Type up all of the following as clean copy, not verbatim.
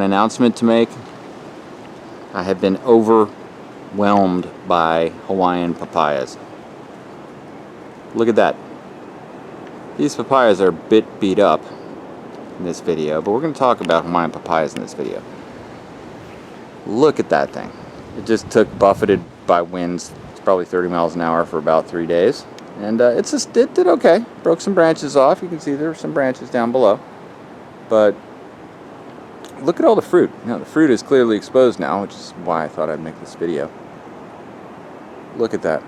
announcement to make. I have been overwhelmed by Hawaiian papayas. Look at that. These papayas are a bit beat up in this video, but we're going to talk about Hawaiian papayas in this video. Look at that thing. It just took buffeted by winds. It's probably 30 miles an hour for about 3 days. And it did okay. Broke some branches off. You can see there are some branches down below. But look at all the fruit. You know, the fruit is clearly exposed now, which is why I thought I'd make this video. Look at that.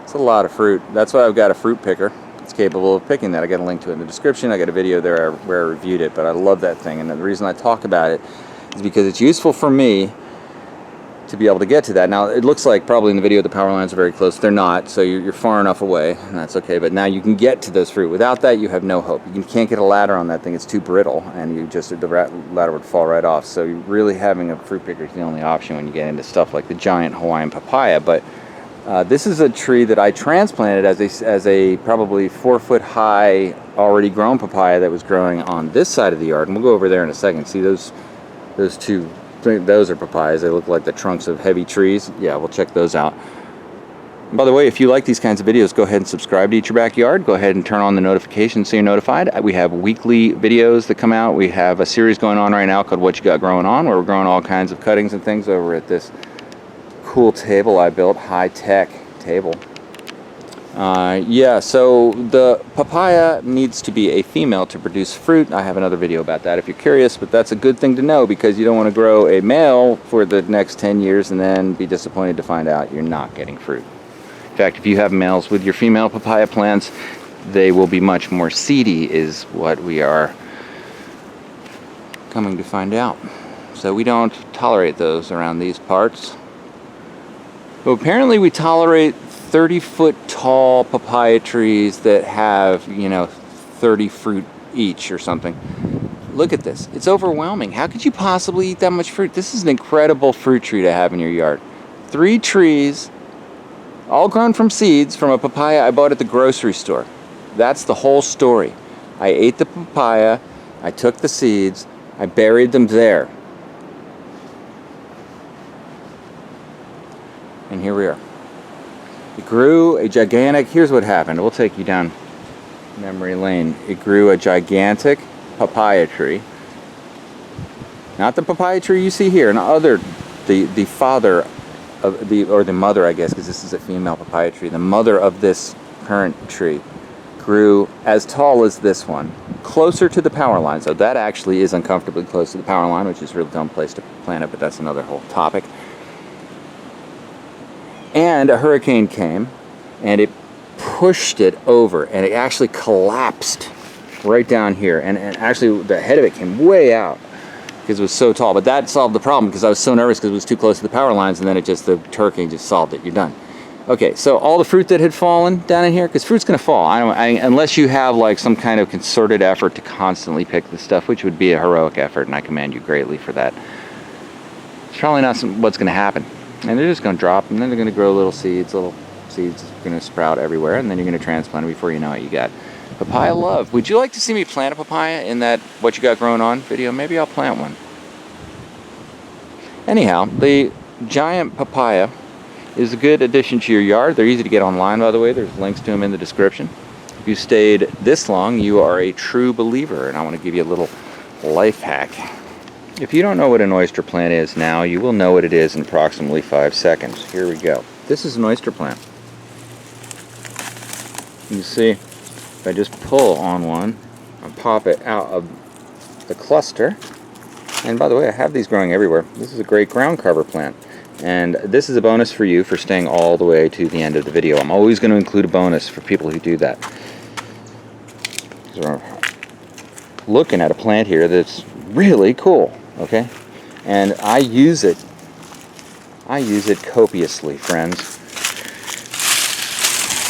It's a lot of fruit. That's why I've got a fruit picker. It's capable of picking that. I got a link to it in the description. I got a video there where I reviewed it, but I love that thing. And the reason I talk about it is because it's useful for me to be able to get to that. Now, it looks like probably in the video the power lines are very close. They're not, so you're far enough away, and that's okay. But now you can get to those fruit. Without that, you have no hope. You can't get a ladder on that thing. It's too brittle, and the ladder would fall right off. So really having a fruit picker is the only option when you get into stuff like the giant Hawaiian papaya. But this is a tree that I transplanted as a probably 4-foot high, already grown papaya that was growing on this side of the yard. And we'll go over there in a second. See those two. Those are papayas. They look like the trunks of heavy trees. Yeah, we'll check those out. And by the way, if you like these kinds of videos, go ahead and subscribe to Eat Your Backyard. Go ahead and turn on the notifications so you're notified. We have weekly videos that come out. We have a series going on right now called What You Got Growing On, where we're growing all kinds of cuttings and things over at this cool table I built, high-tech table. Yeah, so the papaya needs to be a female to produce fruit. I have another video about that if you're curious, but that's a good thing to know because you don't want to grow a male for the next 10 years and then be disappointed to find out you're not getting fruit. In fact, if you have males with your female papaya plants, they will be much more seedy, is what we are coming to find out. So we don't tolerate those around these parts. But apparently we tolerate 30-foot tall papaya trees that have, 30 fruit each or something. Look at this. It's overwhelming. How could you possibly eat that much fruit? This is an incredible fruit tree to have in your yard. 3 trees, all grown from seeds from a papaya I bought at the grocery store. That's the whole story. I ate the papaya, I took the seeds, I buried them there. And here we are. It grew a gigantic, here's what happened. We'll take you down memory lane. It grew a gigantic papaya tree. Not the papaya tree you see here, the father of or the mother, I guess, because this is a female papaya tree. The mother of this current tree grew as tall as this one, closer to the power line. So that actually is uncomfortably close to the power line, which is a real dumb place to plant it, but that's another whole topic. And a hurricane came, and it pushed it over, and it actually collapsed right down here. And actually, the head of it came way out because it was so tall. But that solved the problem because I was so nervous because it was too close to the power lines, and then the hurricane just solved it. You're done. Okay, so all the fruit that had fallen down in here, because fruit's going to fall, unless you have like some kind of concerted effort to constantly pick the stuff, which would be a heroic effort, and I commend you greatly for that. It's probably not what's going to happen. And they're just going to drop, and then they're going to grow little seeds are going to sprout everywhere, and then you're going to transplant them before you know it. You got papaya love. Would you like to see me plant a papaya in that What You Got Growing On video? Maybe I'll plant one. Anyhow, the giant papaya is a good addition to your yard. They're easy to get online, by the way. There's links to them in the description. If you stayed this long, you are a true believer, and I want to give you a little life hack. If you don't know what an oyster plant is now, you will know what it is in approximately 5 seconds. Here we go. This is an oyster plant. You can see, if I just pull on one, I pop it out of the cluster. And by the way, I have these growing everywhere. This is a great ground cover plant. And this is a bonus for you for staying all the way to the end of the video. I'm always going to include a bonus for people who do that. So we're looking at a plant here that's really cool. Okay, and I use it copiously, friends.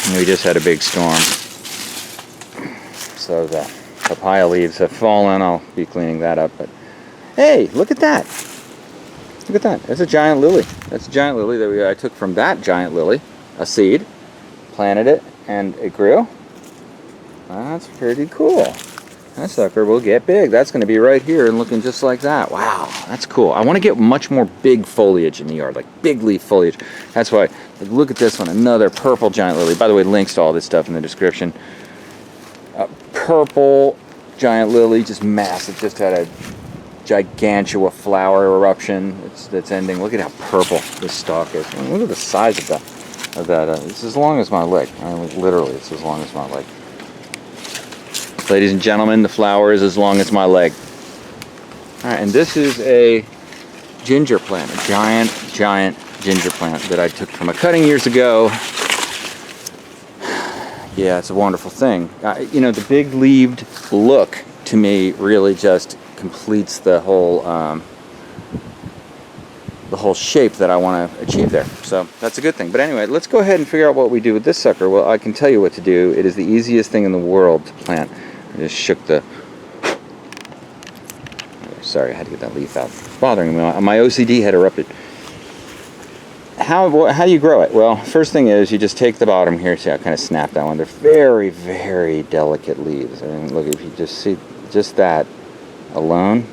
And we just had a big storm, so the papaya leaves have fallen. I'll be cleaning that up, but hey, look at that. Look at that. That's a giant lily. That's a giant lily that I took from that giant lily, a seed, planted it, and it grew. That's pretty cool. that sucker will get big. That's going to be right here and looking just like that. Wow, that's cool. I want to get much more big foliage in the yard, like big leaf foliage. That's why, like, look at this one, another purple giant lily. By the way, links to all this stuff in the description. Purple giant lily, just massive, just had a gigantua flower eruption that's ending. Look at how purple this stalk is. I mean, look at the size of that. It's as long as my leg. I mean, literally, it's as long as my leg. Ladies and gentlemen, the flower is as long as my leg. All right, and this is a ginger plant, a giant ginger plant that I took from a cutting years ago. Yeah, it's a wonderful thing. You know, the big leaved look to me really just completes the whole shape that I want to achieve there. So that's a good thing. But anyway, let's go ahead and figure out what we do with this sucker. Well, I can tell you what to do. It is the easiest thing in the world to plant. I just shook the... Sorry, I had to get that leaf out. It's bothering me. My OCD had erupted. How do you grow it? Well, first thing is you just take the bottom here. See, I kind of snapped that one. They're very, very delicate leaves. I mean, look, if you just see just that alone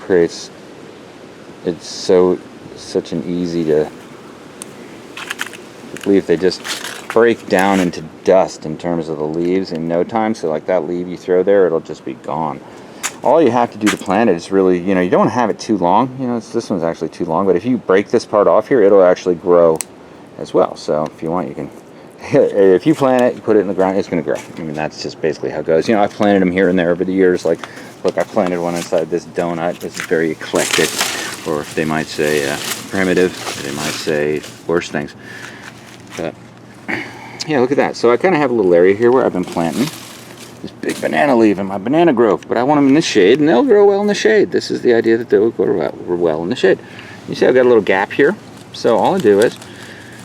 creates, it's such an easy to leaf. They just break down into dust in terms of the leaves in no time. So like that leaf you throw there, it'll just be gone. All you have to do to plant it is really, you know, you don't have it too long. You know, this one's actually too long, but if you break this part off here, it'll actually grow as well. So if you want, you can, if you plant it, you put it in the ground, it's going to grow. I mean, that's just basically how it goes. You know, I've planted them here and there over the years. Like, look, I planted one inside this donut. This is very eclectic, or they might say primitive. They might say worse things. But yeah, look at that. So I kind of have a little area here where I've been planting this big banana leaf in my banana grove, but I want them in the shade, and they'll grow well in the shade. This is the idea, that they'll grow well in the shade. You see I've got a little gap here, so all I do is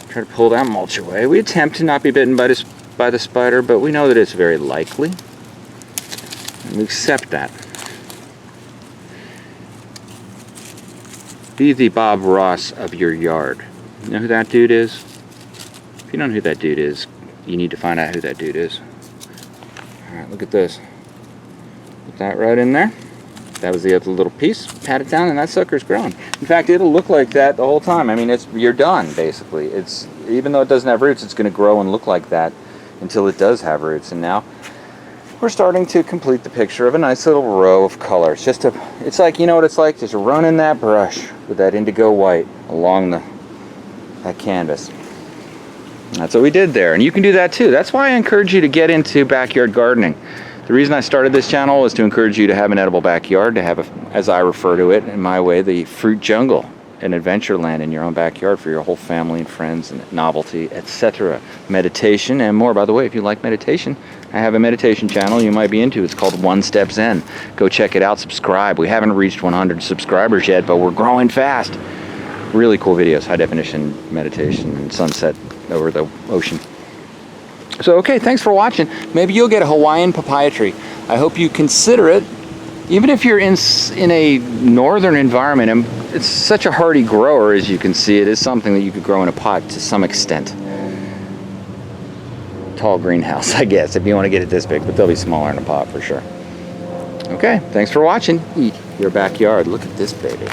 try to pull that mulch away. We attempt to not be bitten by the spider, but we know that it's very likely, and we accept that. Be the Bob Ross of your yard. You know who that dude is? If you don't know who that dude is, you need to find out who that dude is. Alright, look at this. Put that right in there. That was the other little piece. Pat it down and that sucker's grown. In fact, it'll look like that the whole time. I mean, you're done, basically. It's, even though it doesn't have roots, it's going to grow and look like that until it does have roots. And now we're starting to complete the picture of a nice little row of colors. It's like, you know what it's like? Just running that brush with that indigo white along that canvas. That's what we did there, and you can do that too. That's why I encourage you to get into backyard gardening. The reason I started this channel is to encourage you to have an edible backyard, to have, as I refer to it in my way, the fruit jungle, an adventure land in your own backyard for your whole family and friends, and novelty, etc. Meditation and more. By the way, if you like meditation, I have a meditation channel you might be into. It's called One Step Zen. Go check it out, subscribe. We haven't reached 100 subscribers yet, but we're growing fast. Really cool videos, high definition meditation and sunset over the ocean. So okay, thanks for watching. Maybe you'll get a Hawaiian papaya tree. I hope you consider it, even if you're in a northern environment. And it's such a hardy grower, as you can see. It is something that you could grow in a pot to some extent. Tall greenhouse, I guess, if you want to get it this big, but they'll be smaller in a pot for sure. Okay, thanks for watching. Eat your backyard. Look at this baby.